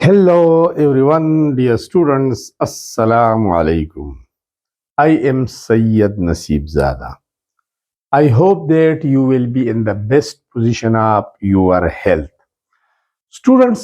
Hello everyone, dear students. Assalamu alaikum. I am Sayyid Naseeb Zada. I hope that you will be in the best position of your health. Students,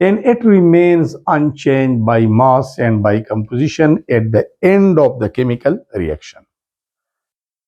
and it remains unchanged by mass and by composition at the end of the chemical reaction.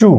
2,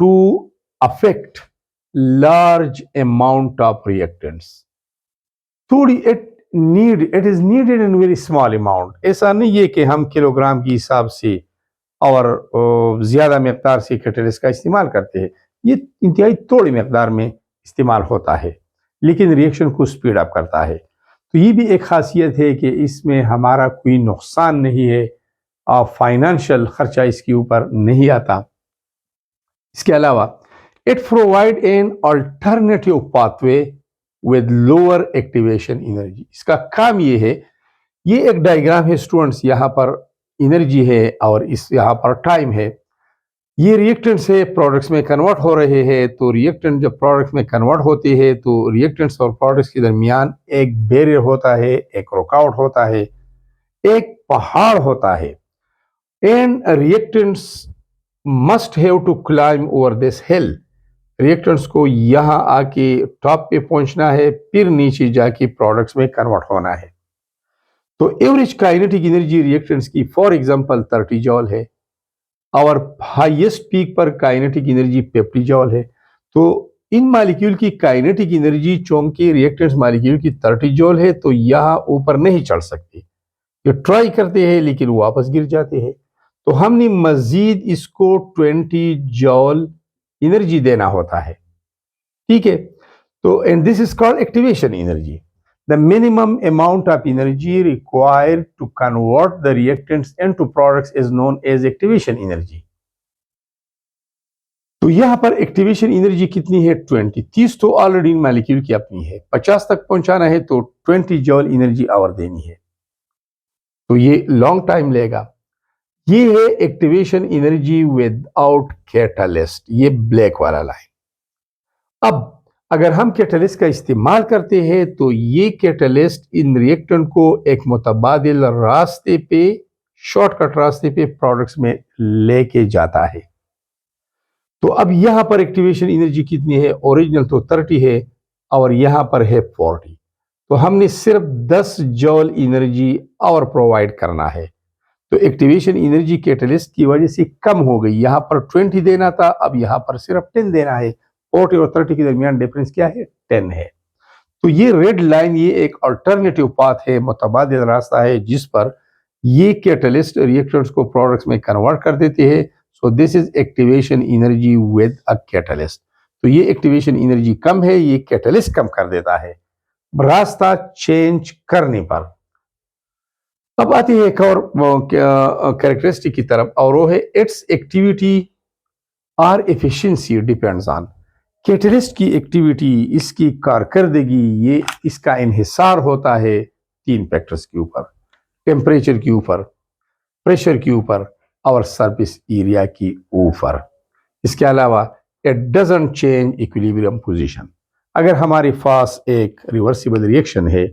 to affect large amount of reactants. تھوڑی it is needed in very small amount. ایسا نہیں ہے کہ ہم kilo gram کی حساب سے اور زیادہ مقدار سے کیٹلسٹ کا استعمال کرتے ہیں. یہ انتہائی تھوڑی مقدار میں استعمال ہوتا ہے لیکن ریئیکشن کو سپیڈ اپ کرتا ہے. تو یہ بھی ایک خاصیت ہے کہ اس میں ہمارا کوئی نقصان نہیں ہے اور فائنانشل خرچہ اس کے اوپر نہیں آتا. اس کے علاوہ it provide an alternative pathway with lower activation energy. اس کا کام یہ ہے, یہ ایک ڈائیگرام ہے اسٹوڈنٹس, یہاں پر انرجی ہے اور اس یہاں پر ٹائم ہے. یہ ریئیکٹنٹ سے پروڈکٹس میں کنورٹ ہو رہے ہیں. تو ریئیکٹنٹ جب پروڈکٹس میں کنورٹ ہوتے ہیں تو ریئیکٹنٹس اور پروڈکٹس کے درمیان ایک بیریئر ہوتا ہے, ایک رکاوٹ ہوتا ہے, ایک پہاڑ ہوتا ہے. And reactants must have to climb over this hill. Reactants کو یہاں آ کے ٹاپ پہ پہنچنا ہے, پھر نیچے جا کے پروڈکٹس میں کنورٹ ہونا ہے. تو ایوریج کائنیٹک انرجی ریئیکٹنٹس کی فار ایگزامپل 30 جول ہے اور ہائیسٹ پیک پر کائنیٹک انرجی 50 جول ہے. تو ان مالیکیول کی کائنیٹک انرجی چونکہ ریئیکٹنٹس مالیکیول کی 30 جول ہے تو یہاں اوپر نہیں چڑھ سکتے. یہ ٹرائی کرتے ہیں لیکن واپس گر جاتے ہیں. تو ہم نے مزید اس کو 20 جول انرجی دینا ہوتا ہے. ٹھیک ہے, تو and this is called activation energy. The minimum amount of energy required to convert the reactants into products is known as activation energy. تو یہاں پر ایکٹیویشن انرجی کتنی ہے 20. 30 تو آلریڈی مالیکیول کی اپنی ہے, 50 تک پہنچانا ہے تو 20 جول انرجی اور دینی ہے. تو یہ لانگ ٹائم لے گا. یہ ہے activation energy with out catalyst, یہ بلیک والا لائن. اب اگر ہم کیٹلسٹ کا استعمال کرتے ہیں تو یہ کیٹلسٹ ان ریئیکٹنٹ کو ایک متبادل راستے پہ, شارٹ کٹ راستے پہ پروڈکٹس میں لے کے جاتا ہے. تو اب یہاں پر ایکٹیویشن انرجی کتنی ہے, اوریجنل تو 30 ہے اور یہاں پر ہے 40. تو ہم نے صرف 10 جول انرجی اور پرووائڈ کرنا ہے. تو ایکٹیویشن انرجی کیٹلسٹ کی وجہ سے کم ہو گئی. یہاں پر 20 دینا تھا, اب یہاں پر صرف 10 دینا ہے. 40 اور 30 کے درمیان ڈیفرنس کیا ہے, 10 ہے. تو یہ ریڈ لائن یہ ایک الٹرنیٹیو پاتھ ہے, متبادل راستہ ہے جس پر یہ کیٹلسٹ ریئیکٹنٹس کو پروڈکٹس میں کنورٹ کر دیتے ہیں. So this is activation energy with a catalyst. تو یہ ایکٹیویشن انرجی کم ہے, یہ کیٹلسٹ کم کر دیتا ہے راستہ چینج کرنے پر. اب آتی ہے ایک اور کریکٹرسٹک کی طرف, اور وہ ہے اٹس ایکٹیویٹی اور ایفیشنسی ڈیپینڈز آن. کیٹلسٹ کی ایکٹیویٹی, اس کی کارکردگی, یہ اس کا انحصار ہوتا ہے 3 فیکٹرز کے اوپر, ٹیمپریچر کے اوپر, پریشر کے اوپر اور سرفیس ایریا کے اوپر. اس کے علاوہ it doesn't change equilibrium position. اگر ہمارے پاس ایک ریورسیبل ریئیکشن ہے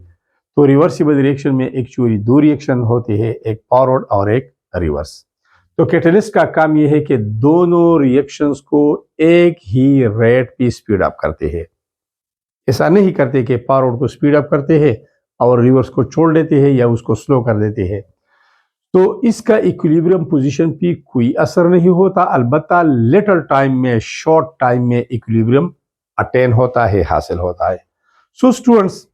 تو ریورسیبل ریئیکشن میں ایکچولی 2 ریئیکشن ہوتے ہیں, ایک فارورڈ اور ایک ریورس. تو کیٹلسٹ کا کام یہ ہے کہ دونوں ریئیکشنز کو ایک ہی ریٹ پہ سپیڈ اپ کرتے ہیں. ایسا نہیں کرتے کہ فارورڈ کو سپیڈ اپ کرتے ہیں اور ریورس کو چھوڑ دیتے ہیں یا اس کو سلو کر دیتے ہیں. تو اس کا ایکویلیبریم پوزیشن پہ کوئی اثر نہیں ہوتا. البتہ لٹل ٹائم میں, شارٹ ٹائم میں ایکویلیبریم اٹین ہوتا ہے, حاصل ہوتا ہے. سو اسٹوڈنٹس,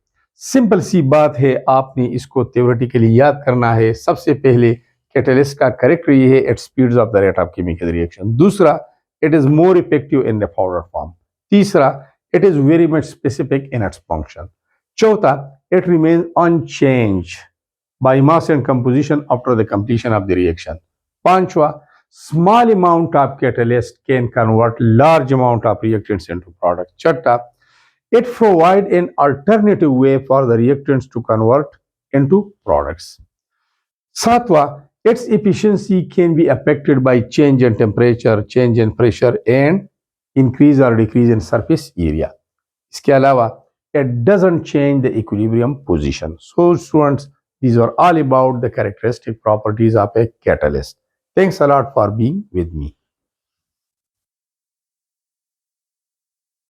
سمپل سی بات ہے, آپ نے اس کو تھیوریٹیکلی یاد کرنا ہے. سب سے پہلے کیٹلسٹ کا کریکٹر یہ ہے, it speeds up the rate of chemical reaction. دوسرا, it is more effective in the powder form. تیسرا, it is very much specific in its function. چوتھا, it remains unchanged by mass and composition after the completion of the reaction. پانچواں, small amount of catalyst can convert large amount of reactants into product. چھٹا, it provide an alternative way for the reactants to convert into products. ساتواں, its efficiency can be affected by change in temperature, change in pressure and increase or decrease in surface area. اس کے علاوہ it doesn't change the equilibrium position. So students, these are all about the characteristic properties of a catalyst. Thanks a lot for being with me.